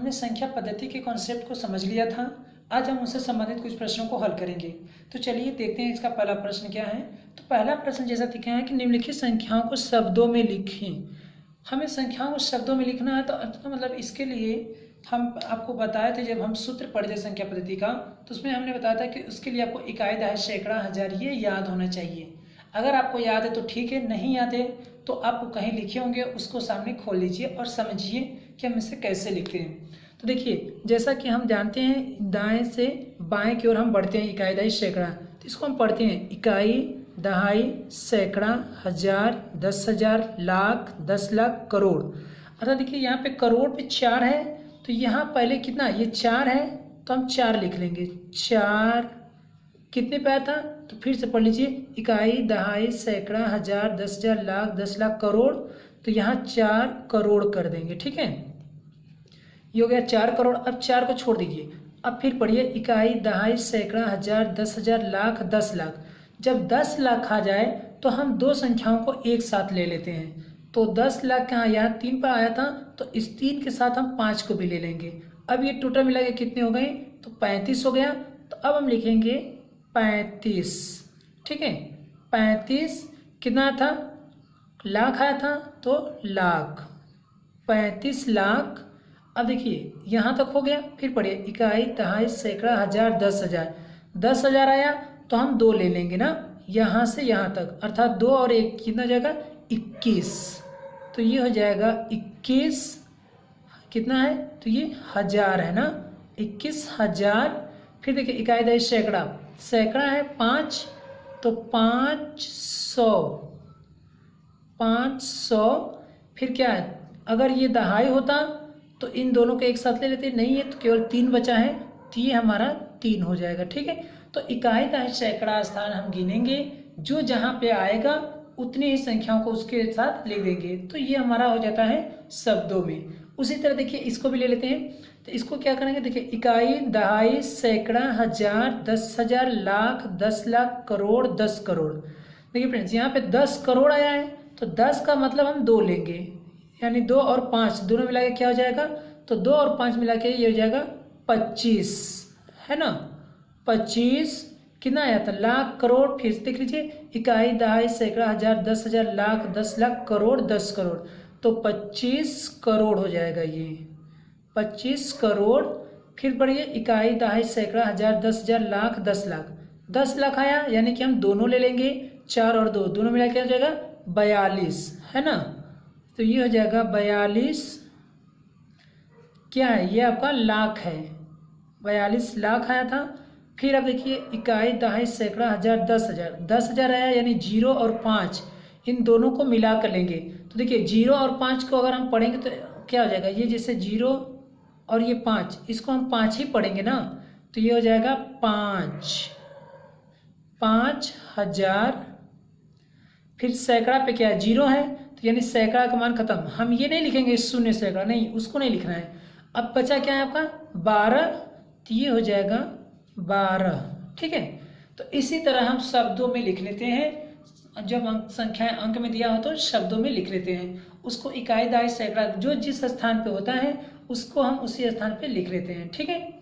हमने संख्या पद्धति के कॉन्सेप्ट को समझ लिया था। आज हम उससे संबंधित कुछ प्रश्नों को हल करेंगे। तो चलिए देखते हैं इसका पहला प्रश्न क्या है। तो पहला प्रश्न जैसा दिखा है कि निम्नलिखित संख्याओं को शब्दों में लिखें। हमें संख्याओं को शब्दों में लिखना है, तो मतलब इसके लिए हम आपको बताए थे, जब हम सूत्र पढ़े थे संख्या पद्धति का, तो उसमें हमने बताया था कि उसके लिए आपको इकाई, दहाई, सैकड़ा, हजार ये याद होना चाहिए। अगर आपको याद है तो ठीक है, नहीं याद है तो आप कहीं लिखे होंगे, उसको सामने खोल लीजिए और समझिए कि हम इसे कैसे लिखते हैं। तो देखिए, जैसा कि हम जानते हैं दाएं से बाएं की ओर हम बढ़ते हैं, इकाई, दहाई, सैकड़ा। तो इसको हम पढ़ते हैं इकाई, दहाई, सैकड़ा, हजार, 10,000, लाख, 10 लाख, करोड़। अर्थात देखिए यहाँ पे करोड़ पे 4 है, तो यहाँ पहले कितना, ये 4 है तो हम 4 लिख लेंगे। 4 कितने पे आया था, तो फिर से पढ़ लीजिए इकाई, दहाई, सैकड़ा, हजार, 10,000, लाख, 10 लाख, करोड़। तो यहाँ 4 करोड़ कर देंगे, ठीक है। ये हो गया 4 करोड़। अब 4 को छोड़ दीजिए, अब फिर पढ़िए इकाई, दहाई, सैकड़ा, हजार, 10,000, लाख, 10 लाख। जब 10 लाख आ जाए तो हम दो संख्याओं को एक साथ ले लेते हैं। तो 10 लाख कहाँ, यहाँ 3 पर आया था, तो इस 3 के साथ हम 5 को भी ले लेंगे। अब ये टोटल मिला के कितने हो गए, तो 35 हो गया। तो अब हम लिखेंगे 35, ठीक है। 35 कितना था, लाख आया था, तो लाख, 35 लाख। अब देखिए यहाँ तक हो गया, फिर पढ़िए इकाई, दहाई, सैकड़ा, हजार, 10,000। 10,000 आया तो हम 2 ले लेंगे ना, यहाँ से यहाँ तक, अर्थात 2 और 1 कितना हो जाएगा, 21। तो ये हो जाएगा 21, कितना है, तो ये हजार है ना, 21,000। फिर देखिए इकाई, दहाई, सैकड़ा, सैकड़ा है 5, तो 500, 500। फिर क्या है, अगर ये दहाई होता तो इन दोनों को एक साथ ले लेते, नहीं है तो केवल 3 बचा है, तो ये हमारा 3 हो जाएगा, ठीक है। तो इकाई, दहाई, सैकड़ा स्थान हम गिनेंगे, जो जहाँ पे आएगा उतनी ही संख्याओं को उसके साथ लिख देंगे। तो ये हमारा हो जाता है शब्दों में। उसी तरह देखिए इसको भी ले लेते हैं। तो इसको क्या करेंगे, देखिए इकाई, दहाई, सैकड़ा, हजार, 10,000, लाख, 10 लाख, करोड़, 10 करोड़। देखिए फ्रेंड्स, यहाँ पे 10 करोड़ आया है, तो 10 का मतलब हम 2 लेंगे, यानी 2 और 5 दोनों मिला के क्या हो जाएगा, तो 2 और 5 मिला के ये हो जाएगा 25, है ना। 25 कितना आया था, लाख, करोड़। फिर से देख लीजिए इकाई, दहाई, सैकड़ा, हजार, 10,000, लाख, 10 लाख, करोड़, 10 करोड़। तो 25 करोड़ हो जाएगा ये, 25 करोड़। फिर पढ़िए इकाई, दहाई, सैकड़ा, हजार, 10,000, लाख, 10 लाख। 10 लाख आया यानी कि हम दोनों ले लेंगे, 4 और 2 दोनों मिला के हो जाएगा 42, है ना। तो ये हो जाएगा 42, क्या है, ये आपका लाख है, 42 लाख आया था। फिर अब देखिए इकाई, दहाई, सैकड़ा, हजार, 10,000, 10,000 आया, यानी 0 और 5 इन दोनों को मिला कर लेंगे। तो देखिए 0 और 5 को अगर हम पढ़ेंगे तो क्या हो जाएगा, ये जैसे 0 और ये 5, इसको हम 5 ही पढ़ेंगे ना, तो ये हो जाएगा 5,000। फिर सैकड़ा पे क्या है, 0 है, तो यानी सैकड़ा का मान खत्म। हम ये नहीं लिखेंगे शून्य सैकड़ा, नहीं, उसको नहीं लिखना है। अब बचा क्या है आपका 12, तो ये हो जाएगा 12, ठीक है। तो इसी तरह हम शब्दों में लिख लेते हैं, जब संख्याएं अंक में दिया हो तो शब्दों में लिख लेते हैं उसको। इकाई, दहाई, सैकड़ा जो जिस स्थान पे होता है उसको हम उसी स्थान पे लिख लेते हैं, ठीक है।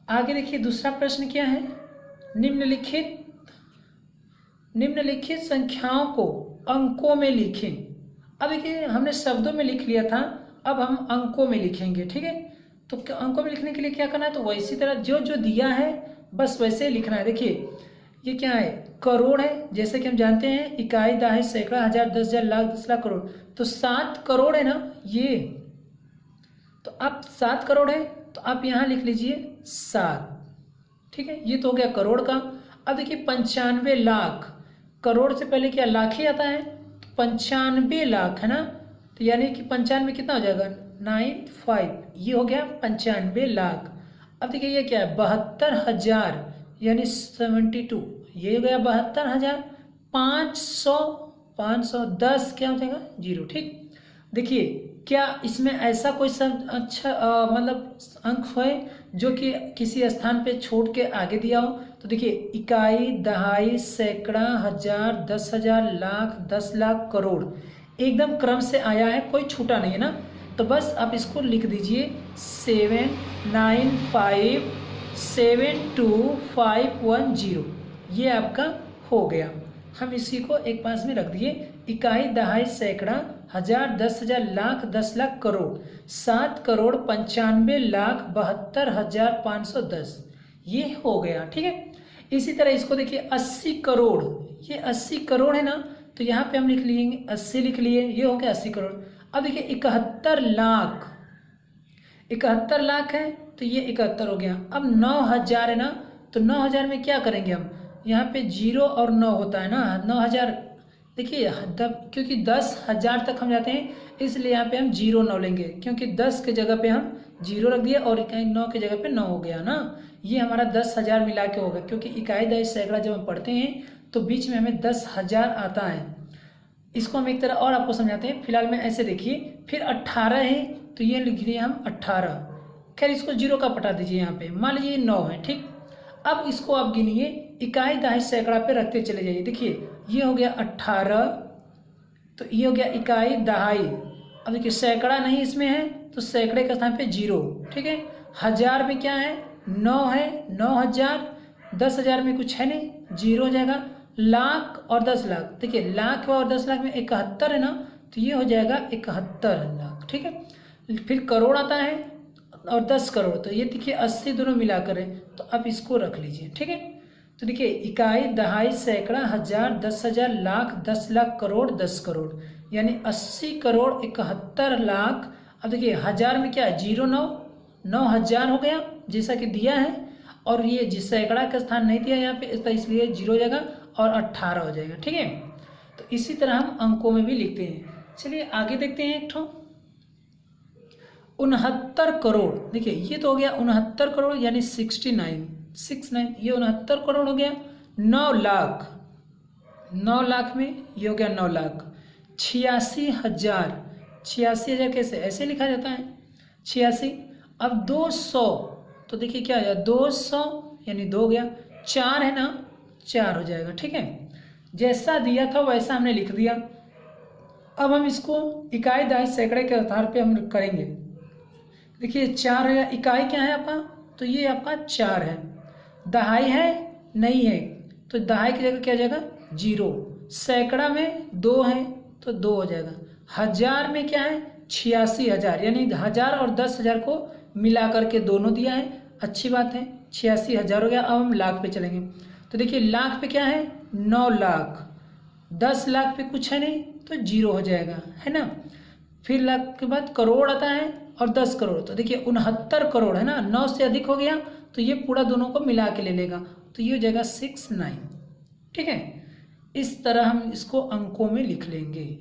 आगे देखिए दूसरा प्रश्न क्या है, निम्नलिखित संख्याओं को अंकों में लिखें। अब देखिए हमने शब्दों में लिख लिया था, अब हम अंकों में लिखेंगे, ठीक है। तो अंकों में लिखने के लिए क्या करना है, तो वैसी तरह जो जो दिया है बस वैसे ही लिखना है। देखिए ये क्या है, करोड़ है, जैसे कि हम जानते हैं इकाई, दहाई, सैकड़ा, हजार, 10,000, लाख, 10 लाख, करोड़। तो 7 करोड़ है ना ये, तो अब 7 करोड़ है, तो आप यहाँ लिख लीजिए 7, ठीक है। ये तो हो गया करोड़ का। अब देखिए 95 लाख, करोड़ से पहले क्या लाख ही आता है, तो 95 लाख है ना, तो यानी कि 95 कितना हो जाएगा 95, ये हो गया 95 लाख। अब देखिए ये क्या है 72,000, यानी 72, ये हो गया 72,000। 510 क्या हो जाएगा 0, ठीक। देखिए क्या इसमें ऐसा कोई सब अच्छा मतलब अंक है जो कि किसी स्थान पे छोड़ के आगे दिया हो, तो देखिए इकाई, दहाई, सैकड़ा, हजार, 10,000, लाख, 10 लाख, करोड़ एकदम क्रम से आया है, कोई छूटा नहीं है ना। तो बस आप इसको लिख दीजिए 795725110, ये आपका हो गया। हम इसी को एक पास में रख दिए। इकाई, दहाई, सैकड़ा, हजार, 10,000, लाख, 10 लाख, करोड़, 7,95,72,510, ये हो गया। ठीक है, इसी तरह इसको देखिए 80 करोड़, ये 80 करोड़ है ना, तो यहाँ पे हम लिख लेंगे 80 लिख लिए, ये हो गया 80 करोड़। अब देखिए 71 लाख, 71 लाख है तो ये 71 हो गया। अब 9,000 है ना, तो 9,000 में क्या करेंगे हम, यहाँ पे 0 और 9 होता है ना, 9,000 देखिए क्योंकि 10,000 तक हम जाते हैं, इसलिए यहाँ पे हम 0 9 लेंगे, क्योंकि 10 के जगह पे हम 0 रख दिए और इकाई 9 के जगह पे 9 हो गया ना, ये हमारा 10,000 मिला के होगा। क्योंकि इकाई, दहाई, सैकड़ा जब हम पढ़ते हैं तो बीच में हमें 10,000 आता है। इसको हम एक तरह और आपको समझाते हैं। फिलहाल में ऐसे देखिए, फिर 18 है तो ये लिख लिए हम 18, खैर इसको 0 का पटा दीजिए यहाँ पे, मान लीजिए 9 है। ठीक, अब इसको आप गिनिए, इकाई, दहाई, सैकड़ा पे रखते चले जाइए। देखिए ये हो गया 18, तो ये हो गया इकाई, दहाई। अब देखिए सैकड़ा नहीं इसमें है तो सैकड़े के स्थान पे 0। ठीक है, हजार में क्या है, 9 है, 9,000, 10,000 में कुछ है नहीं, 0 हो जाएगा। लाख और 10 लाख, देखिए लाख और 10 लाख में 71 है ना, तो ये हो जाएगा 71 लाख। ठीक है, फिर करोड़ आता है और 10 करोड़, तो ये देखिए 80 दोनों मिलाकर है, तो आप इसको रख लीजिए। ठीक है, तो देखिए इकाई, दहाई, सैकड़ा, हजार, 10,000, लाख, 10 लाख, करोड़, 10 करोड़, यानी 80 करोड़ 71 लाख। अब देखिए हजार में क्या है, 0 9, 9,000 हो गया जैसा कि दिया है, और ये जिस सैकड़ा का स्थान नहीं दिया यहाँ पे, इसलिए 0 हो जाएगा और 18 हो जाएगा। ठीक है, तो इसी तरह हम अंकों में भी लिखते हैं। चलिए आगे देखते हैं एक ठो 69 करोड़। देखिए ये तो हो गया 69 करोड़ यानी 69, ये 69 करोड़ हो गया। 9 लाख, 9 लाख में ये हो गया 9 लाख। 86,000, 86,000 कैसे, ऐसे लिखा जाता है 86। अब 200, तो देखिए क्या हो जाएगा, 200 यानी 2 हो गया, 4 है ना, 4 हो जाएगा। ठीक है, जैसा दिया था वैसा हमने लिख दिया। अब हम इसको इकाई, दहाई, सैकड़े के आधार पे हम करेंगे। देखिए 4 है, इकाई क्या है आपका, तो ये आपका 4 है। दहाई है नहीं है, तो दहाई की जगह क्या हो जाएगा, 0। सैकड़ा में 2 है तो 2 हो जाएगा। हजार में क्या है, 86,000, यानी 1000 और 10,000 को मिला करके दोनों दिया है, अच्छी बात है, 86,000 हो गया। अब हम लाख पे चलेंगे, तो देखिए लाख पे क्या है, 9 लाख, 10 लाख पे कुछ है नहीं तो 0 हो जाएगा, है ना। फिर लाख के बाद करोड़ आता है और 10 करोड़, तो देखिए 69 करोड़ है ना, 9 से अधिक हो गया तो ये पूरा दोनों को मिला के ले लेगा, तो ये हो जाएगा 69। ठीक है, इस तरह हम इसको अंकों में लिख लेंगे।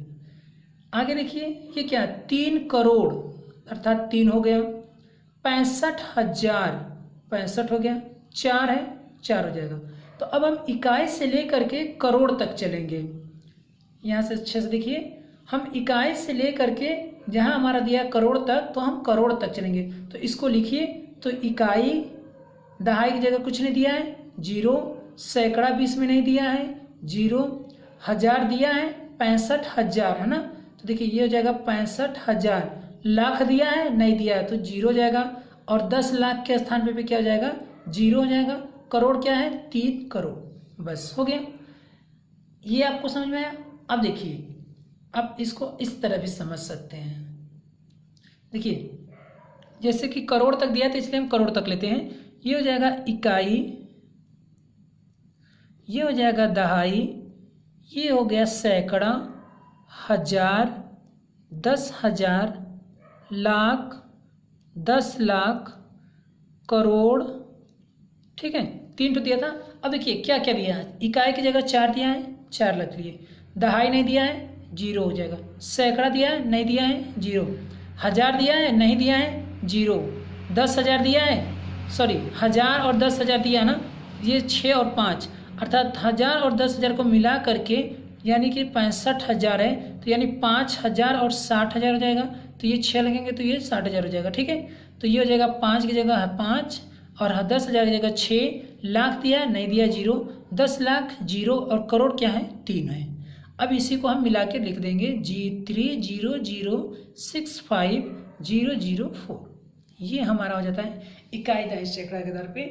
आगे देखिए ये क्या, 3 करोड़ अर्थात 3 हो गया। 65,000, 65 हो गया, 4 है, 4 हो जाएगा। तो अब हम इकाई से लेकर के करोड़ तक चलेंगे। यहाँ से अच्छे से देखिए, हम इकाई से लेकर के जहाँ हमारा दिया करोड़ तक, तो हम करोड़ तक चलेंगे। तो इसको लिखिए, तो इकाई, दहाई की जगह कुछ नहीं दिया है, 0। सैकड़ा भी इसमें नहीं दिया है, 0। हजार दिया है 65,000 है ना, तो देखिए ये हो जाएगा 65,000। लाख दिया है नहीं दिया है तो 0 हो जाएगा, और 10 लाख के स्थान पे भी क्या हो जाएगा, 0 हो जाएगा। करोड़ क्या है, 3 करोड़, बस हो गया। ये आपको समझ में आया। अब देखिए, अब इसको इस तरह भी समझ सकते हैं। देखिए जैसे कि करोड़ तक दिया तो इसलिए हम करोड़ तक लेते हैं। ये हो जाएगा इकाई, ये हो जाएगा दहाई, ये हो गया सैकड़ा, हजार, 10,000, लाख, 10 लाख, करोड़। ठीक है, 3 तो दिया था। अब देखिए क्या क्या दिया है, इकाई की जगह 4 दिया है, 4 रख लिए। दहाई नहीं दिया है, 0 हो जाएगा। सैकड़ा दिया है नहीं दिया है, 0। हजार दिया है नहीं दिया है, 0। 10,000 दिया है, सॉरी हजार और 10,000 दिया है ना, ये 6 और 5 अर्थात 1000 और 10,000 को मिला करके यानी कि 65,000 है, तो यानी 5,000 और 60,000 हो जाएगा। तो ये 6 लगेंगे तो ये 60,000 हो जाएगा। ठीक है, तो ये हो जाएगा 5 की जगह 5 और 10,000 की जगह 6। लाख दिया नहीं दिया, 0। 10 लाख 0 और करोड़ क्या है, 3 है। अब इसी को हम मिला के लिख देंगे, 30,065 004। ये हमारा हो जाता है इकाई दहाई सैकड़ा के आधार पे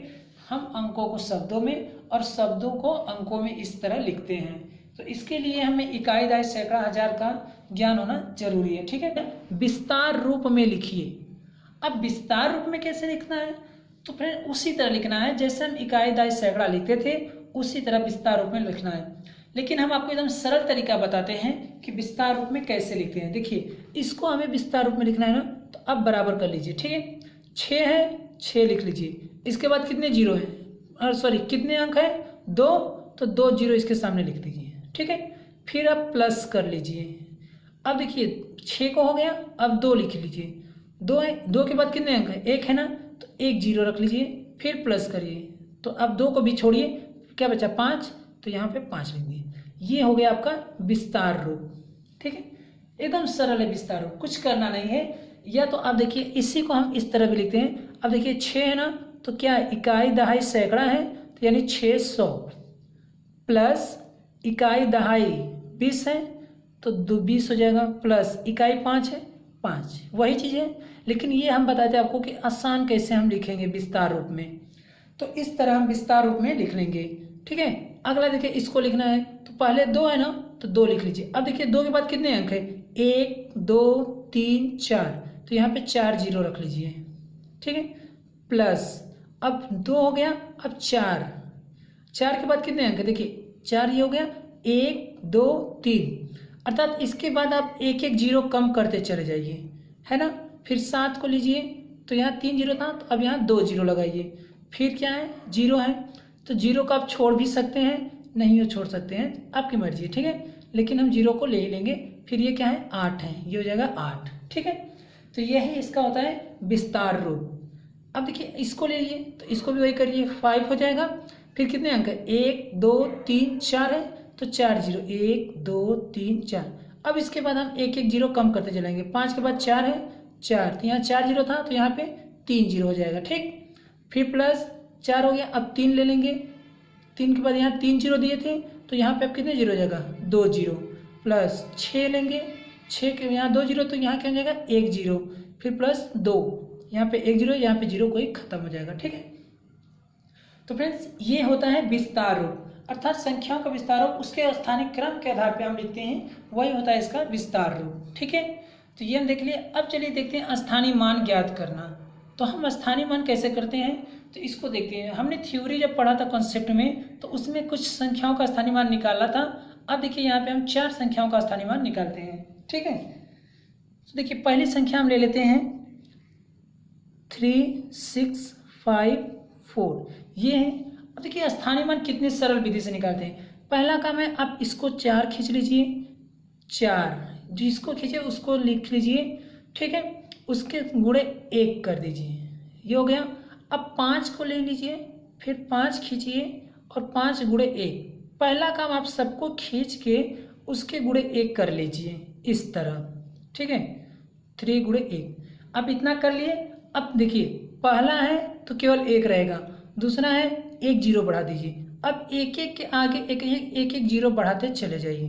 हम अंकों को शब्दों में और शब्दों को अंकों में इस तरह लिखते हैं। तो इसके लिए हमें इकाई दहाई सैकड़ा हजार का ज्ञान होना जरूरी है, ठीक है। विस्तार रूप में लिखिए। अब विस्तार रूप में कैसे लिखना है, तो फ्रेंड उसी तरह लिखना है जैसे हम इकाई दहाई सैकड़ा लिखते थे, उसी तरह विस्तार रूप में लिखना है। लेकिन हम आपको एकदम सरल तरीका बताते हैं कि विस्तार रूप में कैसे लिखते हैं। देखिए, इसको हमें विस्तार रूप में लिखना है ना, तो अब बराबर कर लीजिए, ठीक है। 6 है, 6 लिख लीजिए। इसके बाद कितने जीरो हैं, सॉरी कितने अंक है, 2, तो 2 जीरो इसके सामने लिख दीजिए, ठीक है। फिर आप प्लस कर लीजिए। अब देखिए 6 को हो गया, अब 2 लिख लीजिए। 2 है, 2 के बाद कितने अंक है, 1 है ना, तो 1 जीरो रख लीजिए। फिर प्लस करिए, तो अब 2 को भी छोड़िए, क्या बचा 5, तो यहाँ पे 5 लिख दिए। ये हो गया आपका विस्तार रूप, ठीक है। एकदम सरल है विस्तार रूप, कुछ करना नहीं है। या तो आप देखिए इसी को हम इस तरह भी लिखते हैं। अब देखिए 6 है ना, तो क्या इकाई दहाई सैकड़ा है, तो यानी 600 प्लस इकाई दहाई 20 है, तो 20 हो जाएगा, प्लस इकाई 5 है, 5 वही चीज़ है। लेकिन ये हम बताते हैं आपको कि आसान कैसे हम लिखेंगे विस्तार रूप में। तो इस तरह हम विस्तार रूप में लिख लेंगे, ठीक है। अगला देखिए इसको लिखना है, तो पहले 2 है ना, तो 2 लिख लीजिए। अब देखिए 2 के बाद कितने अंक है, 1 2 3 4, तो यहाँ पे 4 जीरो रख लीजिए, ठीक है। प्लस अब 2 हो गया, अब 4 के बाद कितने अंक है, देखिए 4 ये हो गया, 1 2 3, अर्थात इसके बाद आप एक एक जीरो कम करते चले जाइए, है ना। फिर 7 को लीजिए, तो यहाँ 3 जीरो था, तो अब यहाँ 2 जीरो लगाइए। फिर क्या है, 0 है, तो 0 को आप छोड़ भी सकते हैं, नहीं हो छोड़ सकते हैं, आपकी मर्जी है, ठीक है। लेकिन हम 0 को ले ही लेंगे। फिर ये क्या है, 8 है, ये हो जाएगा 8, ठीक है। तो यही इसका होता है विस्तार रूप। अब देखिए इसको ले लिए, तो इसको भी वही करिए, 5 हो जाएगा। फिर कितने अंक है, 1 2 3 4 है, तो 4 जीरो, 1 2 3 4। अब इसके बाद हम एक एक जीरो कम करते चलेंगे। 5 के बाद 4 है, 4, तो यहाँ 4 जीरो था, तो यहाँ पे 3 जीरो हो जाएगा, ठीक। फिर प्लस 4 हो गया, अब 3 ले लेंगे। 3 के बाद यहाँ 3 जीरो दिए थे, तो यहाँ पे अब कितने जीरो हो जाएगा, 2 जीरो। प्लस 6 लेंगे, 6 के यहाँ 2 जीरो, तो यहाँ क्या हो जाएगा, 1 जीरो। फिर प्लस 2, यहाँ पे 1 जीरो, यहाँ पे जीरो कोई खत्म हो जाएगा, ठीक है। तो फ्रेंड्स ये होता है विस्तार रूप, अर्थात संख्याओं का विस्तार रूप उसके स्थानिक क्रम के आधार पे हम लिखते हैं, वही होता है इसका विस्तार रूप, ठीक है। तो ये हम देख लिए। अब चलिए देखते हैं स्थानीय मान ज्ञात करना। तो हम स्थानीय मान कैसे करते हैं, तो इसको देखते हैं। हमने थ्योरी जब पढ़ा था कॉन्सेप्ट में, तो उसमें कुछ संख्याओं का स्थानीय मान निकाला था। अब देखिए यहाँ पे हम 4 संख्याओं का स्थानीय मान निकालते हैं, ठीक है। तो देखिए पहली संख्या हम ले लेते हैं 3 6 5 4, ये है। अब देखिए स्थानीय मान कितने सरल विधि से निकालते हैं। पहला काम है, आप इसको 4 खींच लीजिए, 4 जिसको खींचे उसको लिख लीजिए, ठीक है। उसके गुणे 1 कर दीजिए, ये हो गया। अब 5 को ले लीजिए, फिर 5 खींचिए और 5 गुणे 1। पहला काम आप सबको खींच के उसके गुणे 1 कर लीजिए इस तरह, ठीक है। 3 गुणे 1, अब इतना कर लिए। अब देखिए पहला है तो केवल 1 रहेगा, दूसरा है 1 जीरो बढ़ा दीजिए। अब एक एक के आगे एक एक जीरो बढ़ाते चले जाइए।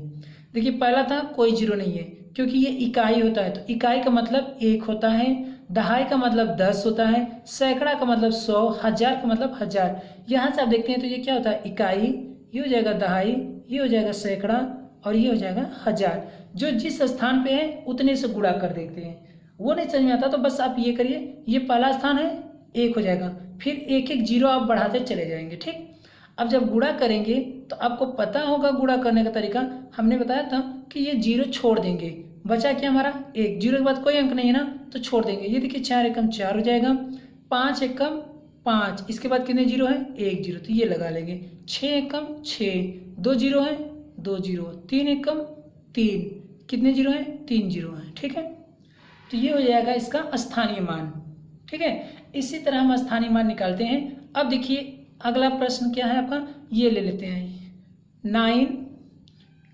देखिए पहला था कोई जीरो नहीं है, क्योंकि ये इकाई होता है, तो इकाई का मतलब 1 होता है, दहाई का मतलब 10 होता है, सैकड़ा का मतलब 100, हजार का मतलब 1000। यहाँ से आप देखते हैं तो ये क्या होता है, इकाई, ये हो जाएगा दहाई, ये हो जाएगा सैकड़ा और ये हो जाएगा 1000। जो जिस स्थान पे है उतने से गुणा कर देते हैं। वो नहीं समझ में आता तो बस आप ये करिए, ये पहला स्थान है 1 हो जाएगा, फिर एक एक जीरो आप बढ़ाते चले जाएंगे, ठीक। अब जब गुणा करेंगे तो आपको पता होगा गुणा करने का तरीका, हमने बताया था कि ये जीरो छोड़ देंगे, बचा क्या हमारा 1, जीरो के बाद कोई अंक नहीं है ना, तो छोड़ देंगे। ये देखिए 4 एकम 4 हो जाएगा, 5 एकम 5, इसके बाद कितने जीरो है, 1 जीरो, तो ये लगा लेंगे। 6 एकम 6, 2 जीरो है, 2 जीरो, 3 एकम 3, कितने जीरो है, 3 जीरो है, ठीक है। तो ये हो जाएगा इसका स्थानीय मान, ठीक है। इसी तरह हम स्थानीय मान निकालते हैं। अब देखिए अगला प्रश्न क्या है आपका, ये ले लेते हैं 9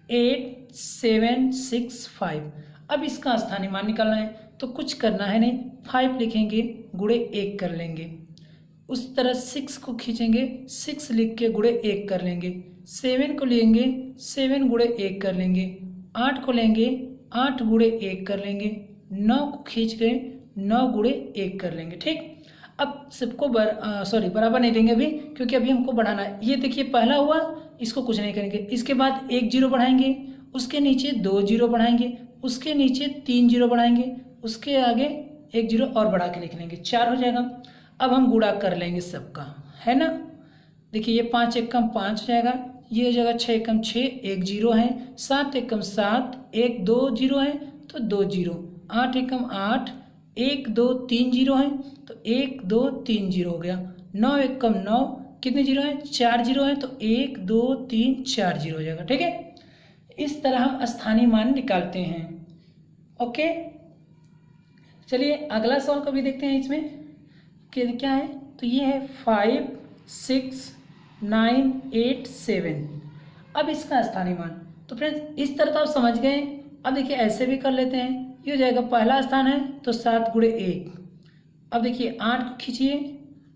8 7 6 5। अब इसका स्थानीय मान निकालना है, तो कुछ करना है नहीं, 5 लिखेंगे, गुणे 1 कर लेंगे। उस तरह 6 को खींचेंगे, 6 लिख के गुणे 1 कर लेंगे। 7 को लेंगे, 7 गुणे 1 कर लेंगे। 8 को लेंगे, 8 गुणे 1 कर लेंगे। 9 को खींच के 9 गुणे 1 कर लेंगे। ठीक, अब सबको बराबर नहीं देंगे अभी, क्योंकि अभी हमको बढ़ाना है। ये देखिए पहला हुआ, इसको कुछ नहीं करेंगे। इसके बाद 1 जीरो बढ़ाएंगे, उसके नीचे 2 जीरो बढ़ाएंगे, उसके नीचे 3 जीरो बढ़ाएंगे, उसके आगे 1 जीरो और बढ़ा के लिख लेंगे, 4 हो जाएगा। अब हम गुणा कर लेंगे सबका, है ना। देखिए ये 5 एकम 5 हो जाएगा, ये हो जाएगा 6 एकम 6, 1 जीरो है, 7 एकम 7, 1 2 जीरो है तो 2 जीरो, 8 एकम 8, 1 2 3 जीरो है तो 1 2 3 जीरो हो गया, 9 एकम 9, कितने जीरो हैं, 4 जीरो है तो 1 2 3 4 जीरो हो जाएगा। ठीक है, इस तरह हम स्थानीय मान निकालते हैं। ओके, चलिए अगला सवाल को भी देखते हैं। इसमें क्या है, तो ये है 5 6 9 8 7। अब इसका स्थानीय मान, तो फ्रेंड्स इस तरह तो आप समझ गए। अब देखिए ऐसे भी कर लेते हैं, ये हो जाएगा पहला स्थान है तो 7 गुणे 1। अब देखिए 8 को खींचिए,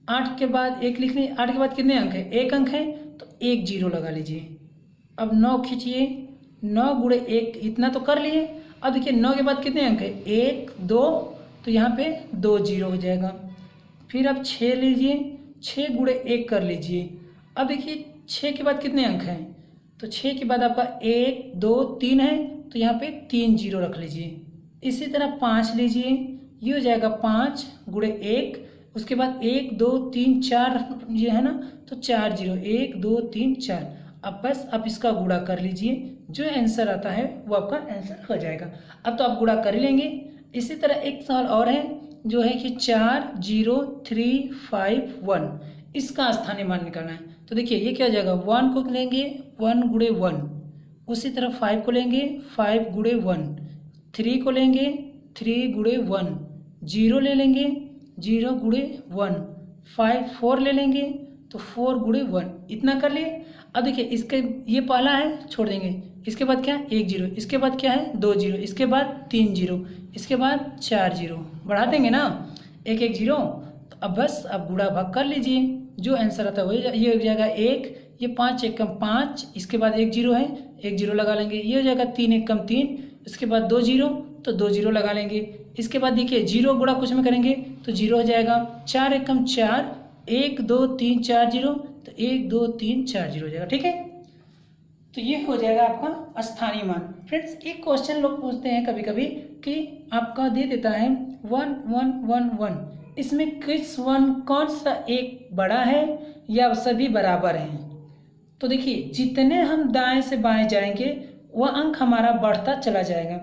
8 के बाद 1 लिख लीजिए, 8 के बाद कितने अंक है, 1 अंक है तो 1 जीरो लगा लीजिए। अब 9 खींचिए, 9 गुणे 1 इतना तो कर लिए। अब देखिए 9 के बाद कितने अंक है, 1 2, तो यहाँ पे 2 जीरो हो जाएगा। फिर अब 6 लीजिए, 6 गुणे 1 कर लीजिए। अब देखिए 6 के बाद कितने अंक हैं, तो 6 के बाद आपका 1 2 3 है तो यहाँ पे 3 जीरो रख लीजिए। इसी तरह 5 लीजिए, ये हो जाएगा 5 गुणे 1, उसके बाद 1 2 3 4 ये है ना, तो 4 जीरो, 1 2 3 4। अब बस आप इसका गुणा कर लीजिए, जो आंसर आता है वो आपका आंसर हो जाएगा। अब तो आप गुणा कर ही लेंगे। इसी तरह एक सवाल और है जो है कि 4 0 3 5 1, इसका स्थानीय मान निकालना है। तो देखिए ये क्या हो जाएगा, 1 को लेंगे 1 गुणे 1, उसी तरह 5 को लेंगे 5 गुणे 1, 3 को लेंगे 3 गुणे 1, 0 ले लेंगे 0 गुणे 1, 5 4 ले लेंगे तो 4 गुणे 1, इतना कर लिए। अब देखिए इसके ये पहला है छोड़ देंगे, इसके बाद क्या है 1 जीरो, इसके बाद क्या है 2 जीरो, इसके बाद 3 जीरो, इसके बाद 4 जीरो, बढ़ा देंगे ना 1 1 जीरो। तो अब बस आप गुणा भाग कर लीजिए, जो आंसर आता है वही ये हो जाएगा 1, ये 5 एकम 5, इसके बाद 1 जीरो है 1 जीरो लगा लेंगे, ये हो जाएगा 3 एकम 3, इसके बाद 2 जीरो तो 2 जीरो लगा लेंगे। इसके बाद देखिए जीरो गुणा कुछ में करेंगे तो जीरो हो जाएगा, 4 एकम 4, 1 2 3 4 जीरो तो 1 2 3 4 जीरो हो जाएगा। ठीक है, तो ये हो जाएगा आपका स्थानीय मान। फ्रेंड्स एक क्वेश्चन लोग पूछते हैं कभी कभी कि आपका दे देता है 1 1 1 1, इसमें किस वन कौन सा एक बड़ा है या सभी बराबर हैं। तो देखिए जितने हम दाएं से बाएं जाएंगे वह अंक हमारा बढ़ता चला जाएगा।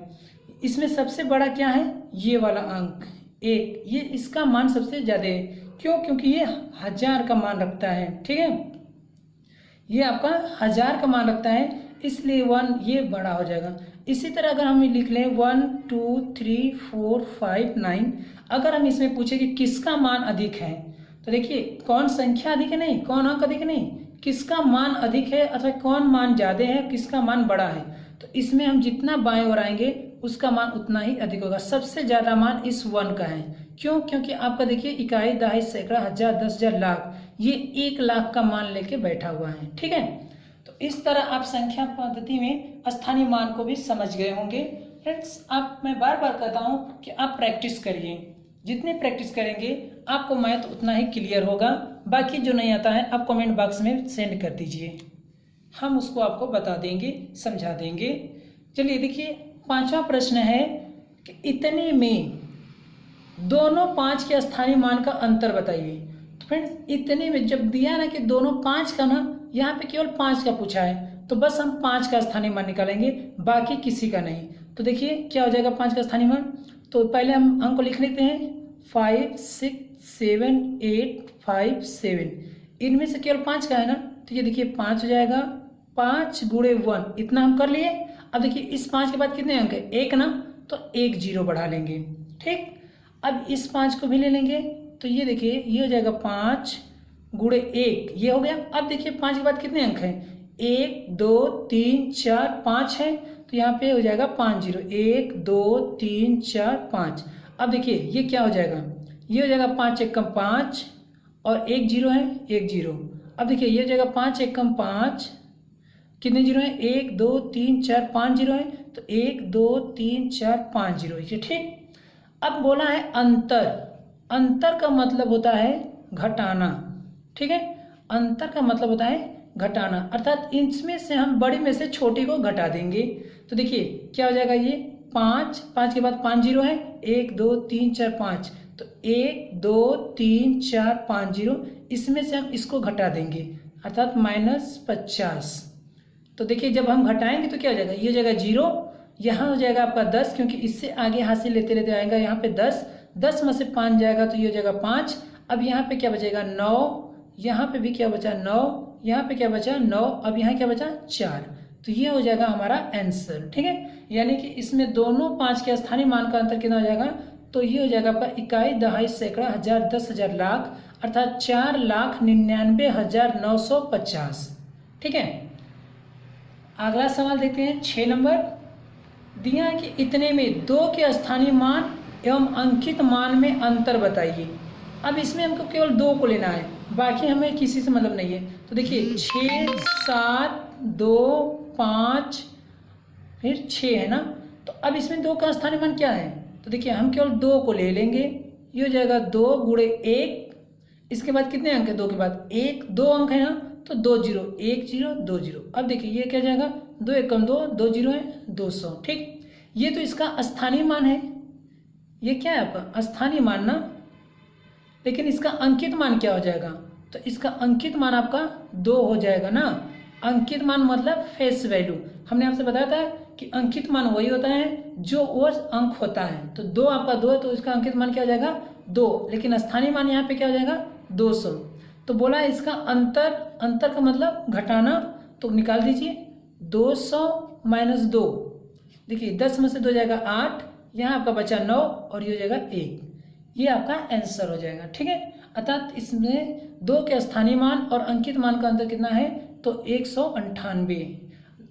इसमें सबसे बड़ा क्या है, ये वाला अंक 1, ये इसका मान सबसे ज़्यादा है। क्यों, क्योंकि ये 1000 का मान रखता है। ठीक है, ये आपका 1000 का मान रखता है, इसलिए 1 ये बड़ा हो जाएगा। इसी तरह अगर हम लिख लें 1 2 3 4 5 9, अगर हम इसमें पूछे कि किसका मान अधिक है, तो देखिए कौन संख्या अधिक है नहीं, कौन अंक अधिक नहीं, किसका मान अधिक है अथवा कौन मान ज़्यादा है, किसका मान बड़ा है। तो इसमें हम जितना बाएं ओर आएंगे उसका मान उतना ही अधिक होगा। सबसे ज़्यादा मान इस 1 का है। क्यों, क्योंकि आपका देखिए इकाई दहाई सैकड़ा हजार 10,000 लाख, ये 1 लाख का मान लेके बैठा हुआ है। ठीक है, तो इस तरह आप संख्या पद्धति में स्थानीय मान को भी समझ गए होंगे। फ्रेंड्स मैं बार बार कहता हूँ कि आप प्रैक्टिस करिए, जितने प्रैक्टिस करेंगे आपको मैथ उतना ही क्लियर होगा। बाकी जो नहीं आता है आप कमेंट बॉक्स में सेंड कर दीजिए, हम उसको आपको बता देंगे, समझा देंगे। चलिए देखिए 5वां प्रश्न है कि इतने में दोनों 5 के स्थानीय मान का अंतर बताइए। तो फ्रेंड्स इतने में जब दिया ना कि दोनों 5 का ना, यहाँ पे केवल 5 का पूछा है तो बस हम 5 का स्थानीय मान निकालेंगे, बाकी किसी का नहीं। तो देखिए क्या हो जाएगा 5 का स्थानीय मान। तो पहले हम अंक को लिख लेते हैं 5 6 7 8 5 7, इनमें से केवल 5 का है ना, तो ये देखिए 5 हो जाएगा, 5 गुणे 1 इतना हम कर लिए। अब देखिए इस 5 के बाद कितने अंक है, 1 ना, तो 1 जीरो बढ़ा लेंगे। ठीक, अब इस 5 को भी ले लेंगे, तो ये देखिए ये हो जाएगा 5 गुणे 1, ये हो गया। अब देखिए 5 के बाद कितने अंक हैं, 1 2 3 4 5 है, तो यहाँ पे हो जाएगा 5 जीरो, 1 2 3 4 5। अब देखिए ये क्या हो जाएगा, ये हो जाएगा 5 एकम 5 और 1 जीरो है 1 जीरो। अब देखिए ये हो जाएगा 5 एकम 5, कितने जीरो हैं, 1 2 3 4 5 जीरो है, तो 1 2 3 4 5 जीरो। ये ठीक। अब बोला है अंतर, अंतर का मतलब होता है घटाना, ठीक है। अंतर का मतलब होता है घटाना, अर्थात इसमें से हम बड़ी में से छोटी को घटा देंगे। तो देखिए क्या हो जाएगा, ये 5, 5 के बाद 5 जीरो है, 1 2 3 4 5, तो 1 2 3 4 5 जीरो, इसमें से हम इसको घटा देंगे अर्थात -50। तो देखिए जब हम घटाएंगे तो क्या हो जाएगा, ये हो जाएगा 0, यहाँ हो जाएगा आपका 10, क्योंकि इससे आगे हासिल लेते लेते आएगा यहाँ पे 10, 10 में से 5 जाएगा तो ये हो जाएगा 5। अब यहाँ पे क्या बचेगा 9, यहाँ पे भी क्या बचा 9, यहाँ पे क्या बचा 9, अब यहाँ क्या बचा 4, तो ये हो जाएगा हमारा आंसर, ठीक है। यानी कि इसमें दोनों 5 के स्थानीय मान का अंतर कितना हो जाएगा, तो ये हो जाएगा आपका इकाई, दहाई, सैकड़ा, हजार, 10,000, लाख, अर्थात 4,99,950, ठीक है। अगला सवाल देखते हैं 6 नंबर। दिया है कि इतने में 2 के स्थानीय मान एवं अंकित मान में अंतर बताइए। अब इसमें हमको केवल 2 को लेना है, बाकी हमें किसी से मतलब नहीं है। तो देखिए 6 7 2 5 फिर 6 है ना, तो अब इसमें 2 का स्थानीय मान क्या है, तो देखिए हम केवल 2 को ले लेंगे, ये हो जाएगा 2 गुणे 1, इसके बाद कितने अंक है 2 के बाद 1, 2 अंक है ना, तो 2 जीरो 1 0 2 0। अब देखिए ये क्या जाएगा, 2 1 कम 2, 2 जीरो है 200, ठीक। ये तो इसका स्थानीय मान है, ये क्या है आपका स्थानीय मान ना, लेकिन इसका अंकित मान क्या हो जाएगा, तो इसका अंकित मान आपका 2 हो जाएगा ना। अंकित मान मतलब फेस वैल्यू, हमने आपसे बताया था कि अंकित मान वही होता है जो वो अंक होता है, तो 2 आपका 2 है तो इसका अंकित मान क्या हो जाएगा 2, लेकिन स्थानीय मान यहाँ पे क्या हो जाएगा 200। तो बोला है इसका अंतर, अंतर का मतलब घटाना, तो निकाल दीजिए 200 - 2, देखिए 10 में से 2 जाएगा 8, यहाँ आपका बचा 9 और ये हो जाएगा 1, ये आपका आंसर हो जाएगा, ठीक है। अर्थात इसमें 2 के स्थानीय मान और अंकित मान का अंतर कितना है, तो 198।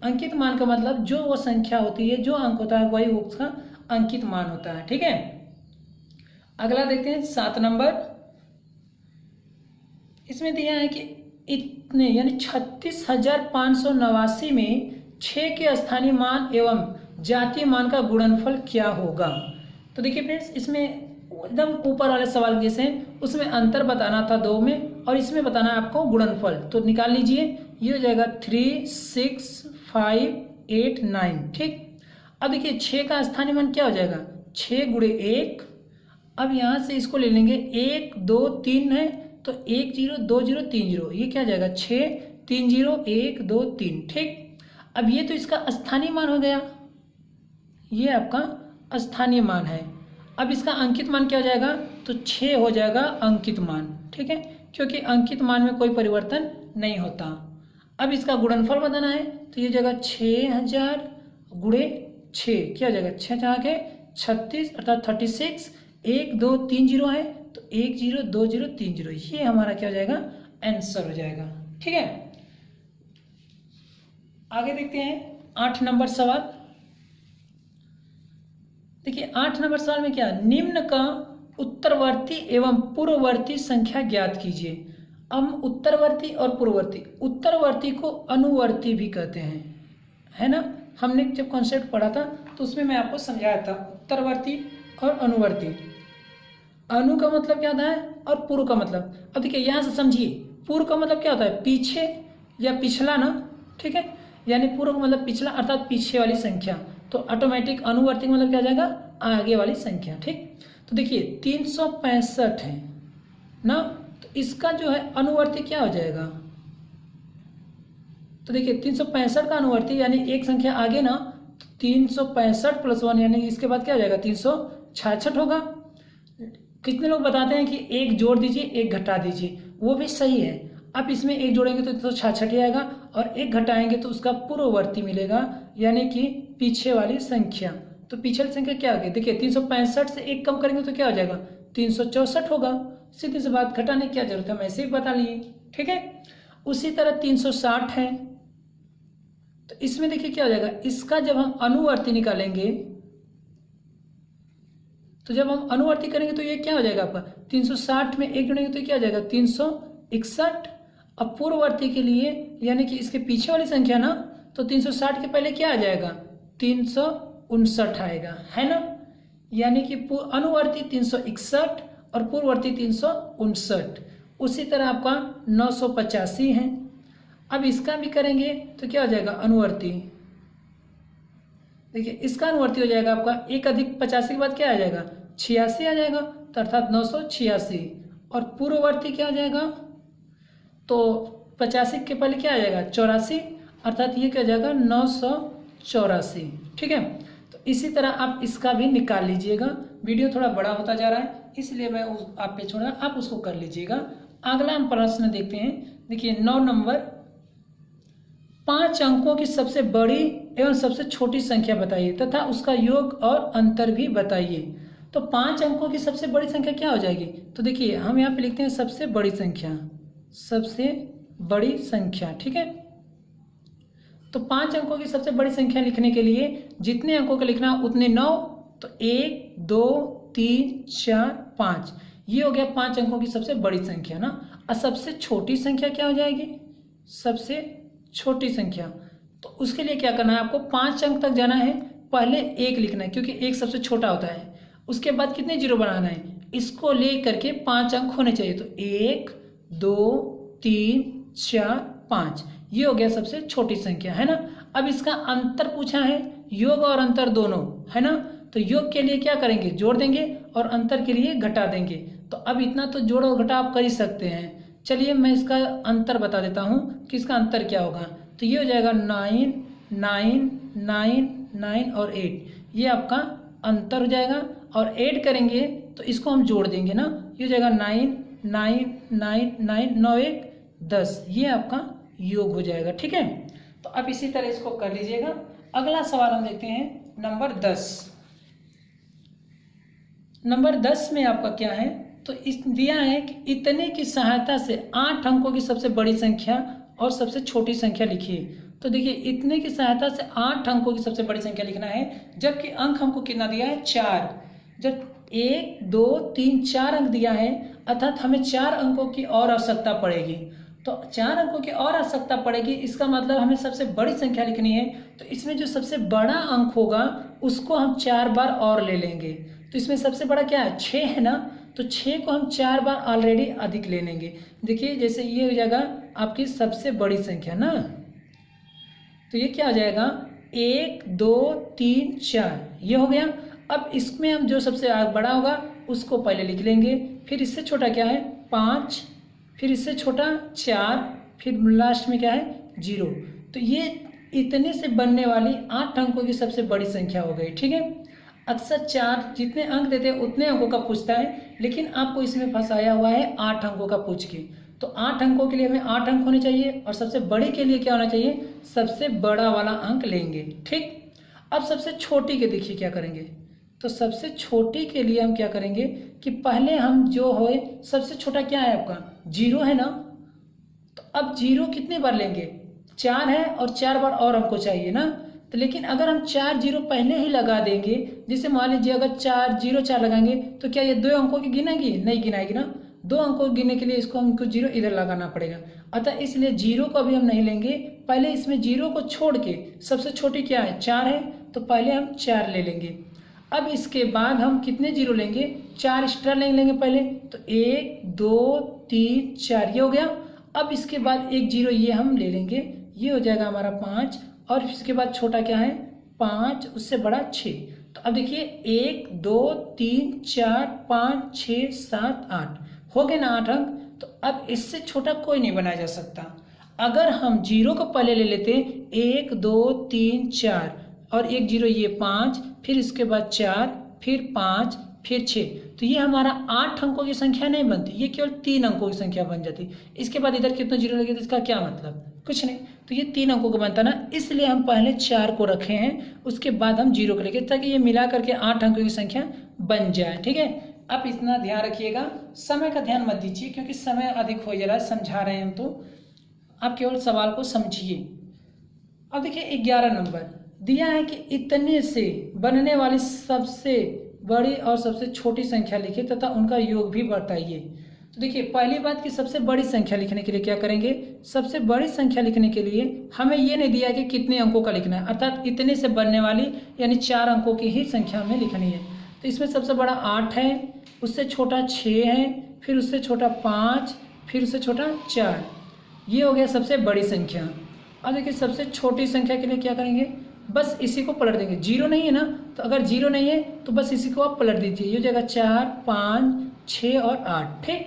अंकित मान का मतलब जो वो संख्या होती है, जो अंक होता है वही उसका अंकित मान होता है, ठीक है। अगला देखते हैं 7 नंबर। इसमें दिया है कि इतने यानी 36,589 में 6 के स्थानीय मान एवं जातीय मान का गुणनफल क्या होगा। तो देखिए फ्रेंड्स, इसमें एकदम ऊपर वाले सवाल जैसे हैं उसमें अंतर बताना था 2 में, और इसमें बताना है आपको गुणनफल, तो निकाल लीजिए, ये हो जाएगा 3 6 5 8 9, ठीक। अब देखिए 6 का स्थानीय मान क्या हो जाएगा, 6 गुणे 1, अब यहाँ से इसको ले लेंगे 1 2 3 है, तो 1 0 2 0 3 0, ये क्या जाएगा 6 3 0 1 2 3, ठीक। अब ये तो इसका स्थानीय मान हो गया, ये आपका स्थानीय मान है। अब इसका अंकित मान क्या हो जाएगा, तो 6 हो जाएगा अंकित मान, ठीक है, क्योंकि अंकित मान में कोई परिवर्तन नहीं होता। अब इसका गुणनफल बताना है, तो ये जगह 6000 गुणे 6 क्या हो जाएगा, 6 जहाँ के 36 अर्थात 36, 1 2 3 0 है, तो 1 0 2 0 3 0, ये हमारा क्या हो जाएगा आंसर हो जाएगा, ठीक है। आगे देखते हैं 8 नंबर सवाल। देखिए 8 नंबर सवाल में क्या, निम्न का उत्तरवर्ती एवं पूर्ववर्ती संख्या ज्ञात कीजिए। हम उत्तरवर्ती और पूर्ववर्ती, उत्तरवर्ती को अनुवर्ती भी कहते हैं, है ना। हमने जब कॉन्सेप्ट पढ़ा था तो उसमें मैं आपको समझाया था उत्तरवर्ती और अनुवर्ती। अनु का मतलब क्या होता है और पूर्व का मतलब, अब देखिए यहाँ से समझिए, पूर्व का मतलब क्या होता है पीछे या पिछला ना, ठीक है, यानी पूर्व का मतलब पिछला अर्थात पीछे वाली संख्या, तो ऑटोमेटिक अनुवर्ती मतलब क्या आ जाएगा आगे वाली संख्या, ठीक। तो देखिए 365 है ना, तो इसका जो है अनुवर्ती क्या हो जाएगा, तो देखिए 365 का अनुवर्ती यानी एक संख्या आगे ना, 365 + 1 यानी इसके बाद क्या हो जाएगा 366 होगा। कितने लोग बताते हैं कि एक जोड़ दीजिए एक घटा दीजिए, वो भी सही है। अब इसमें एक जोड़ेंगे तो 366 ही आएगा और एक घटाएंगे तो उसका पूर्ववर्ती मिलेगा, यानी कि पीछे वाली संख्या। तो पीछे वाली संख्या क्या होगी, देखिए 365 से एक कम करेंगे तो क्या हो जाएगा 364 होगा। सीधी सी बात, घटाने की क्या जरूरत है, हम ऐसे ही बता लिए, ठीक है। उसी तरह 360 है, तो इसमें देखिए क्या हो जाएगा, इसका जब हम अनुवर्ती निकालेंगे, तो जब हम अनुवर्ती करेंगे तो ये क्या हो जाएगा आपका 360 में एक जोड़ेंगे तो क्या हो जाएगा 361। अब पूर्ववर्ती के लिए यानी कि इसके पीछे वाली संख्या ना, तो 360 के पहले क्या आ जाएगा 359 आएगा, है ना। यानी कि अनुवर्ती 361 और पूर्ववर्ती 359। उसी तरह आपका 985 है। अब इसका भी करेंगे तो क्या हो जाएगा अनुवर्ती, देखिए इसका अनुवर्ती हो जाएगा आपका 1 अधिक 85 के बाद क्या आ जाएगा 86 आ जाएगा, तो अर्थात 986। और पूर्ववर्ती क्या हो जाएगा, तो 85 के पहले क्या आ जाएगा 84, अर्थात ये क्या हो जाएगा 984। ठीक है, तो इसी तरह आप इसका भी निकाल लीजिएगा। वीडियो थोड़ा बड़ा होता जा रहा है इसलिए मैं आप पे छोड़ा, आप उसको कर लीजिएगा। अगला हम प्रश्न देखते हैं। देखिए 9 नंबर, 5 अंकों की सबसे बड़ी एवं सबसे छोटी संख्या बताइए तथा उसका योग और अंतर भी बताइए। तो 5 अंकों की सबसे बड़ी संख्या क्या हो जाएगी, तो देखिए हम यहाँ पे लिखते हैं सबसे बड़ी संख्या, सबसे बड़ी संख्या। ठीक है, तो 5 अंकों की सबसे बड़ी संख्या लिखने के लिए जितने अंकों का लिखना उतने 9, तो 1 2 3 4 5, ये हो गया 5 अंकों की सबसे बड़ी संख्या ना। और सबसे छोटी संख्या क्या हो जाएगी, सबसे छोटी संख्या, तो उसके लिए क्या करना है आपको 5 अंक तक जाना है, पहले 1 लिखना है क्योंकि 1 सबसे छोटा होता है। उसके बाद कितने जीरो बनाना है, इसको ले करके 5 अंक होने चाहिए, तो 1 2 3 4 5, ये हो गया सबसे छोटी संख्या है ना। अब इसका अंतर पूछा है, योग और अंतर दोनों है ना, तो योग के लिए क्या करेंगे जोड़ देंगे और अंतर के लिए घटा देंगे। तो अब इतना तो जोड़ और घटा आप कर ही सकते हैं। चलिए मैं इसका अंतर बता देता हूँ कि इसका अंतर क्या होगा। तो ये हो जाएगा 9 9 9 9 और 8, ये आपका अंतर हो जाएगा। और ऐड करेंगे तो इसको हम जोड़ देंगे ना, ये हो जाएगा 9 9 9 9 9 1 10, ये आपका योग हो जाएगा। ठीक है, तो अब इसी तरह इसको कर लीजिएगा। अगला सवाल हम देखते हैं नंबर 10। नंबर 10 में आपका क्या है, तो इस दिया है कि इतने की सहायता से 8 अंकों की सबसे बड़ी संख्या और सबसे छोटी संख्या लिखिए। तो देखिए इतने की सहायता से 8 अंकों की सबसे बड़ी संख्या लिखना है, जबकि अंक हमको कितना दिया है 4। जब 1 2 3 4 अंक दिया है, अर्थात हमें 4 अंकों की और आवश्यकता पड़ेगी। तो 4 अंकों की और आवश्यकता पड़ेगी, इसका मतलब हमें सबसे बड़ी संख्या लिखनी है। तो इसमें जो सबसे बड़ा अंक होगा उसको हम 4 बार और ले लेंगे। तो इसमें सबसे बड़ा क्या है 6 है ना, तो 6 को हम 4 बार ऑलरेडी अधिक ले लेंगे। देखिए जैसे ये हो जाएगा आपकी सबसे बड़ी संख्या ना, तो ये क्या हो जाएगा 1 2 3 4, ये हो गया। अब इसमें हम जो सबसे बड़ा होगा उसको पहले लिख लेंगे, फिर इससे छोटा क्या है 5, फिर इससे छोटा 4, फिर लास्ट में क्या है 0। तो ये इतने से बनने वाली 8 अंकों की सबसे बड़ी संख्या हो गई। ठीक है, अक्सर 4 जितने अंक देते हैं उतने अंकों का पूछता है, लेकिन आपको इसमें फंसाया हुआ है 8 अंकों का पूछ के। तो 8 अंकों के लिए हमें 8 अंक होने चाहिए और सबसे बड़ी के लिए क्या होना चाहिए, सबसे बड़ा वाला अंक लेंगे। ठीक, अब सबसे छोटी के देखिए क्या करेंगे। तो सबसे छोटी के लिए हम क्या करेंगे कि पहले हम जो हो सबसे छोटा क्या है आपका 0 है ना, तो अब 0 कितने बार लेंगे 4 है और 4 बार और हमको चाहिए ना। तो लेकिन अगर हम 4 0 पहले ही लगा देंगे, जैसे मान लीजिए अगर 4 0 4 लगाएंगे तो क्या ये 2 अंकों की गिनेगी, नहीं गिनाएगी ना। 2 अंकों को गिनने के लिए इसको हमको 0 इधर लगाना पड़ेगा, अतः इसलिए 0 को अभी हम नहीं लेंगे। पहले इसमें 0 को छोड़ के सबसे छोटी क्या है 4 है, तो पहले हम 4 ले लेंगे। अब इसके बाद हम कितने 0 लेंगे 4 एक्स्ट्रा लेंगे पहले, तो 1 2 3 4, ये हो गया। अब इसके बाद एक 0 ये हम ले लेंगे, ये हो जाएगा हमारा 5, और इसके बाद छोटा क्या है 5, उससे बड़ा 6। तो अब देखिए 1 2 3 4 5 6 7 8 हो गए ना 8 अंक। तो अब इससे छोटा कोई नहीं बनाया जा सकता। अगर हम 0 को पहले ले लेते 1 2 3 4 और एक 0 ये 5, फिर इसके बाद 4, फिर 5, फिर 6, तो ये हमारा 8 अंकों की संख्या नहीं बनती, ये केवल 3 अंकों की संख्या बन जाती। इसके बाद इधर कितना 0 लगे तो इसका क्या मतलब, कुछ नहीं। तो ये 3 अंकों का बनता ना, इसलिए हम पहले 4 को रखे हैं, उसके बाद हम 0 को लेंगे ताकि ये मिला करके 8 अंकों की संख्या बन जाए। ठीक है, अब इतना ध्यान रखिएगा, समय का ध्यान मत दीजिए क्योंकि समय अधिक हो जा रहा है, समझा रहे हैं हम, तो आप केवल सवाल को समझिए। अब देखिए 11 नंबर दिया है कि इतने से बनने वाली सबसे बड़ी और सबसे छोटी संख्या लिखिए तथा उनका योग भी बताइए। तो देखिए पहली बात कि सबसे बड़ी संख्या लिखने के लिए क्या करेंगे, सबसे बड़ी संख्या लिखने के लिए हमें ये नहीं दिया कि कितने अंकों का लिखना है, अर्थात इतने से बनने वाली यानी 4 अंकों की ही संख्या हमें लिखनी है। तो इसमें सबसे बड़ा 8 है, उससे छोटा 6 है, फिर उससे छोटा 5, फिर उससे छोटा 4। ये हो गया सबसे बड़ी संख्या। अब देखिए सबसे छोटी संख्या के लिए क्या करेंगे, बस इसी को पलट देंगे। 0 नहीं है ना, तो अगर 0 नहीं है तो बस इसी को आप पलट दीजिए। ये हो जाएगा 4, 5, 6 और 8। ठीक,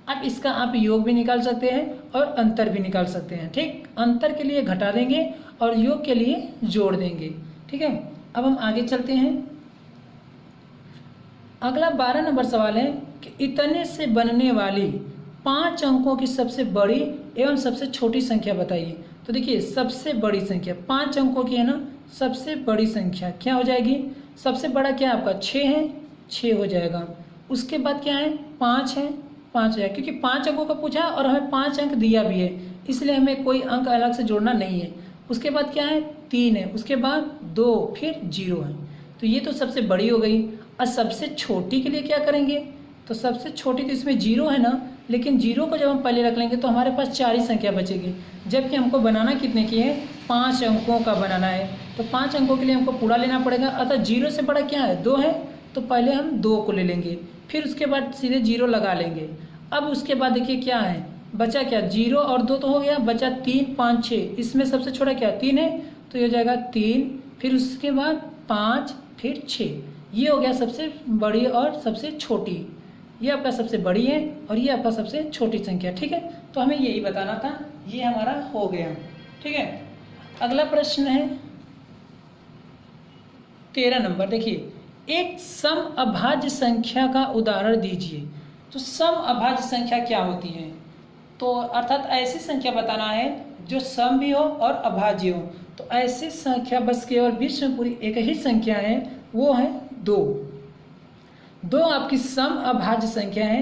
अब इसका आप योग भी निकाल सकते हैं और अंतर भी निकाल सकते हैं। ठीक, अंतर के लिए घटा देंगे और योग के लिए जोड़ देंगे। ठीक है, अब हम आगे चलते हैं। अगला 12 नंबर सवाल है कि इतने से बनने वाली 5 अंकों की सबसे बड़ी एवं सबसे छोटी संख्या बताइए। तो देखिए सबसे बड़ी संख्या 5 अंकों की है ना, सबसे बड़ी संख्या क्या हो जाएगी, सबसे बड़ा क्या आपका 6 है, 6 हो जाएगा। उसके बाद क्या है 5 है, 5 हो जाएगा, क्योंकि 5 अंकों का पूछा और हमें 5 अंक दिया भी है, इसलिए हमें कोई अंक अलग से जोड़ना नहीं है। उसके बाद क्या है 3 है, उसके बाद 2, फिर 0 है। तो ये तो सबसे बड़ी हो गई। और सबसे छोटी के लिए क्या करेंगे, तो सबसे छोटी तो इसमें 0 है ना, लेकिन 0 को जब हम पहले रख लेंगे तो हमारे पास 4 ही संख्या बचेगी, जबकि हमको बनाना कितने की है, 5 अंकों का बनाना है। तो 5 अंकों के लिए हमको पूरा लेना पड़ेगा। अतः 0 से बड़ा क्या है 2 है, तो पहले हम 2 को ले लेंगे, फिर उसके बाद सीधे 0 लगा लेंगे। अब उसके बाद देखिए क्या है बचा, क्या 0 और 2 तो हो गया, बचा 3, 5, 6। इसमें सबसे छोटा क्या 3 है, तो ये हो जाएगा 3, फिर उसके बाद 5, फिर 6। ये हो गया सबसे बड़ी और सबसे छोटी। ये आपका सबसे बड़ी है और ये आपका सबसे छोटी संख्या। ठीक है, तो हमें यही बताना था, ये हमारा हो गया। ठीक है, अगला प्रश्न है 13 नंबर। देखिए एक सम अभाज्य संख्या का उदाहरण दीजिए। तो सम अभाज्य संख्या क्या होती है, तो अर्थात ऐसी संख्या बताना है जो सम भी हो और अभाज्य हो। तो ऐसी संख्या बस केवल विश्व में पूरी एक ही संख्या है, वो है 2। 2 आपकी सम अभाज्य संख्या है।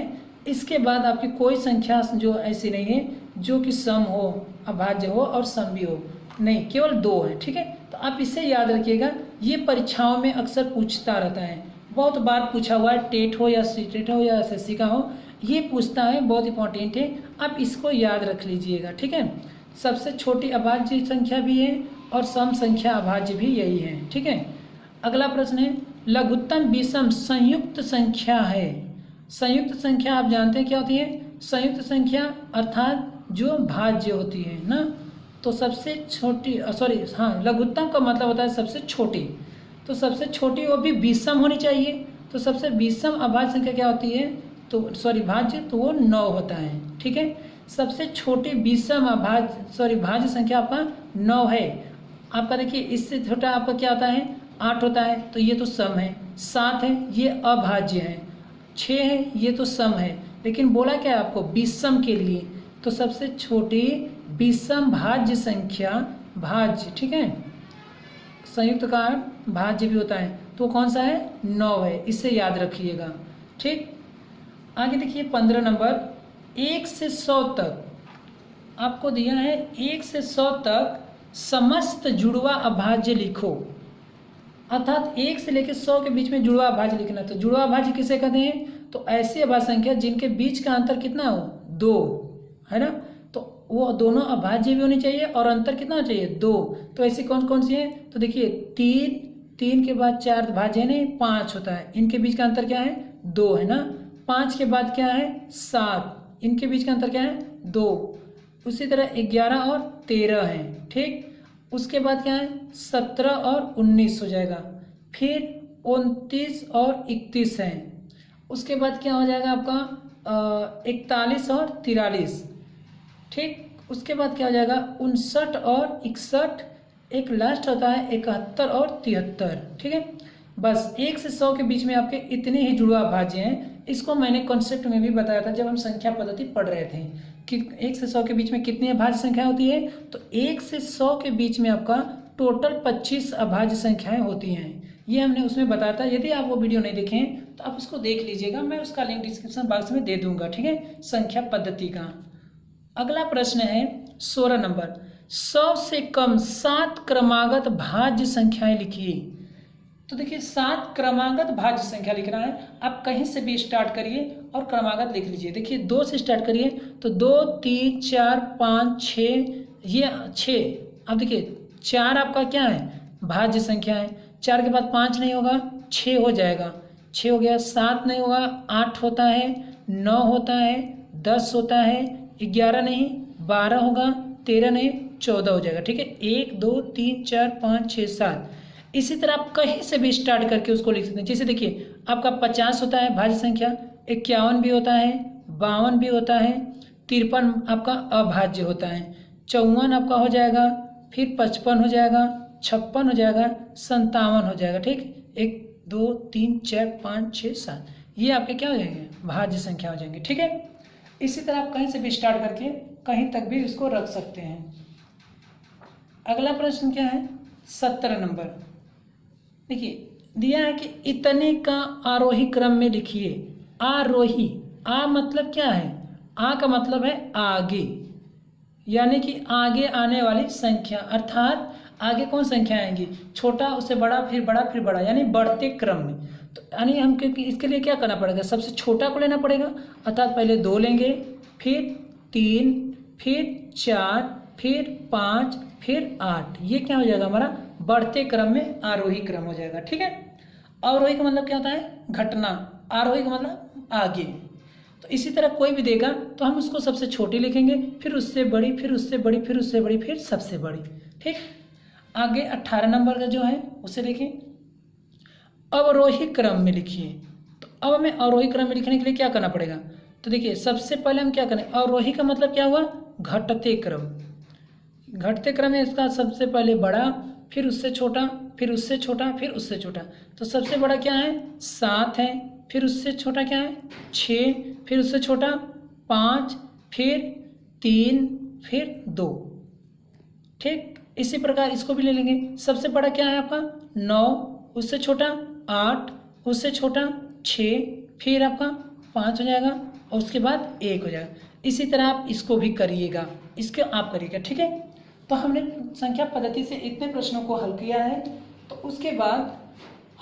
इसके बाद आपकी कोई संख्या जो ऐसी नहीं है जो कि सम हो, अभाज्य हो और सम भी हो, नहीं, केवल 2 है। ठीक है, तो आप इसे याद रखिएगा, ये परीक्षाओं में अक्सर पूछता रहता है, बहुत बार पूछा हुआ है, टेट हो या सीटेट हो या एसएससी का हो, ये पूछता है, बहुत इंपॉर्टेंट है, आप इसको याद रख लीजिएगा। ठीक है, सबसे छोटी अभाज्य संख्या भी है और सम संख्या अभाज्य भी यही है। ठीक है, अगला प्रश्न है लघुत्तम विषम संयुक्त संख्या है। संयुक्त संख्या आप जानते हैं क्या होती है, संयुक्त संख्या अर्थात जो भाज्य होती है ना, तो सबसे छोटी लघुत्तम का मतलब होता है सबसे छोटी, तो सबसे छोटी वो भी विषम होनी चाहिए। तो सबसे विषम अभाज्य संख्या क्या होती है, तो भाज्य, तो वो 9 होता है। ठीक है, सबसे छोटी विषम भाज्य संख्या आपका 9 है। आपका देखिए इससे छोटा आपका क्या होता है 8 होता है, तो ये तो सम है। 7 है, ये अभाज्य है। 6 है, ये तो सम है, लेकिन बोला क्या है आपको विषम के लिए, तो सबसे छोटी विषम भाज्य संख्या भाज्य। ठीक है, संयुक्त का भाज्य भी होता है, तो कौन सा है 9 है, इसे याद रखिएगा। ठीक, आगे देखिए 15 नंबर 1 से 100 तक आपको दिया है, 1 से 100 तक समस्त जुड़वा अभाज्य लिखो। अर्थात 1 से लेकर 100 के बीच में जुड़वा अभाज्य लिखना। तो जुड़वा अभाज्य किसे कहते हैं, तो ऐसी अभाज्य संख्या जिनके बीच का अंतर कितना हो 2 है ना, तो वो दोनों अभाज्य भी होनी चाहिए और अंतर कितना होना चाहिए 2। तो ऐसी कौन कौन सी है, तो देखिए 3 के बाद 4 भाज्य नहीं 5 होता है, इनके बीच का अंतर क्या है 2 है ना। 5 के बाद क्या है 7, इनके बीच का अंतर क्या है 2। उसी तरह 11 और 13 है। ठीक, उसके बाद क्या है 17 और 19 हो जाएगा, फिर 29 और 31 है। उसके बाद क्या हो जाएगा आपका 41 और 43। ठीक, उसके बाद क्या हो जाएगा 59 और 61, एक लास्ट होता है 71 और 73। ठीक है, बस 1 से 100 के बीच में आपके इतने ही जुड़वा भाज्य हैं। इसको मैंने कॉन्सेप्ट में भी बताया था जब हम संख्या पद्धति पढ़ रहे थे कि 1 से 100 के बीच में कितनी अभाज्य संख्या होती है, तो 1 से 100 के बीच में आपका टोटल 25 अभाज्य संख्याएं होती हैं। ये हमने उसमें बताया था, यदि आप वो वीडियो नहीं देखें तो आप उसको देख लीजिएगा, मैं उसका लिंक डिस्क्रिप्शन बॉक्स में दे दूंगा। ठीक है, संख्या पद्धति का। अगला प्रश्न है 16 नंबर 100 से कम 7 क्रमागत भाज्य संख्याएं लिखिए। तो देखिए 7 क्रमागत भाज्य संख्या लिखना है, आप कहीं से भी स्टार्ट करिए और क्रमागत लिख लीजिए। देखिए 2 से स्टार्ट करिए, तो 2, 3, 4, 5, 6, ये 6। अब देखिए 4 आपका क्या है भाज्य संख्या है, 4 के बाद 5 नहीं होगा 6 हो जाएगा, 6 हो गया, 7 नहीं होगा, 8 होता है, 9 होता है, 10 होता है, 11 नहीं, 12 होगा, 13 नहीं, 14 हो जाएगा। ठीक है, 1 2 3 4 5 6 7। इसी तरह आप कहीं से भी स्टार्ट करके उसको लिख सकते हैं। जैसे देखिए आपका 50 होता है भाज्य संख्या, 51 भी होता है, 52 भी होता है, 53 आपका अभाज्य होता है, 54 आपका हो जाएगा, फिर 55 हो जाएगा, 56 हो जाएगा, 57 हो जाएगा। ठीक, 1 2 3 4 5 6 7, ये आपके क्या हो जाएंगे, भाज्य संख्या हो जाएंगे। ठीक है, इसी तरह आप कहीं से भी स्टार्ट करके कहीं तक भी इसको रख सकते हैं। अगला प्रश्न क्या है, 17 नंबर। देखिए दिया है कि इतने का आरोही क्रम में लिखिए। आरोही, आ मतलब क्या है, आ का मतलब है आगे, यानी कि आगे आने वाली संख्या, अर्थात आगे कौन संख्या आएंगी, छोटा उससे बड़ा फिर बड़ा फिर बड़ा, यानी बढ़ते क्रम में। तो यानी हम क्योंकि इसके लिए क्या करना पड़ेगा, सबसे छोटा को लेना पड़ेगा, अर्थात पहले 2 लेंगे, फिर 3, फिर 4, फिर 5, फिर 8। ये क्या हो जाएगा हमारा बढ़ते क्रम में आरोही क्रम हो जाएगा। ठीक है, अवरोही का मतलब क्या होता है, घटना, आरोही का मतलब आगे। तो इसी तरह कोई भी देगा तो हम उसको सबसे छोटी लिखेंगे, फिर उससे बड़ी, फिर उससे बड़ी, फिर उससे बड़ी, फिर सबसे बड़ी। ठीक, आगे 18 नंबर का जो है उसे लिखें, अवरोही क्रम में लिखिए। तो अब हमें अवरोही क्रम में लिखने के लिए क्या करना पड़ेगा, तो देखिए सबसे पहले हम क्या करें, अवरोही का मतलब क्या हुआ, घटते क्रम। घटते क्रम में इसका सबसे पहले बड़ा, फिर उससे छोटा, फिर उससे छोटा, फिर उससे छोटा। तो सबसे बड़ा क्या है, 7 है, फिर उससे छोटा क्या है, 6, फिर उससे छोटा 5, फिर 3, फिर 2। ठीक, इसी प्रकार इसको भी ले लेंगे। सबसे बड़ा क्या है आपका 9, उससे छोटा 8, उससे छोटा 6, फिर आपका 5 हो जाएगा, और उसके बाद 1 हो जाएगा। इसी तरह आप इसको भी करिएगा, इसके आप करिएगा। ठीक है, तो हमने संख्या पद्धति से इतने प्रश्नों को हल किया है। तो उसके बाद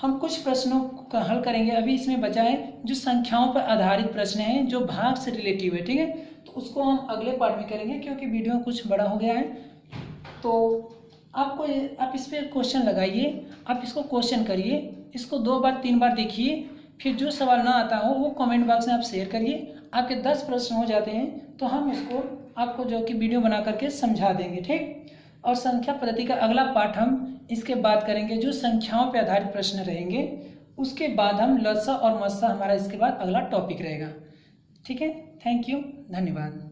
हम कुछ प्रश्नों का हल करेंगे। अभी इसमें बचा है जो संख्याओं पर आधारित प्रश्न हैं, जो भाग से रिलेटिव है। ठीक है, तो उसको हम अगले पार्ट में करेंगे, क्योंकि वीडियो कुछ बड़ा हो गया है। तो आप इस पर क्वेश्चन लगाइए, आप इसको क्वेश्चन करिए, इसको 2 बार 3 बार देखिए, फिर जो सवाल ना आता हो वो कमेंट बॉक्स में आप शेयर करिए। आपके 10 प्रश्न हो जाते हैं तो हम उसको आपको जो कि वीडियो बना करके समझा देंगे। ठीक, और संख्या पद्धति का अगला पाठ हम इसके बाद करेंगे, जो संख्याओं पर आधारित प्रश्न रहेंगे। उसके बाद हम लसा और मस्सा, हमारा इसके बाद अगला टॉपिक रहेगा। ठीक है, थैंक यू, धन्यवाद।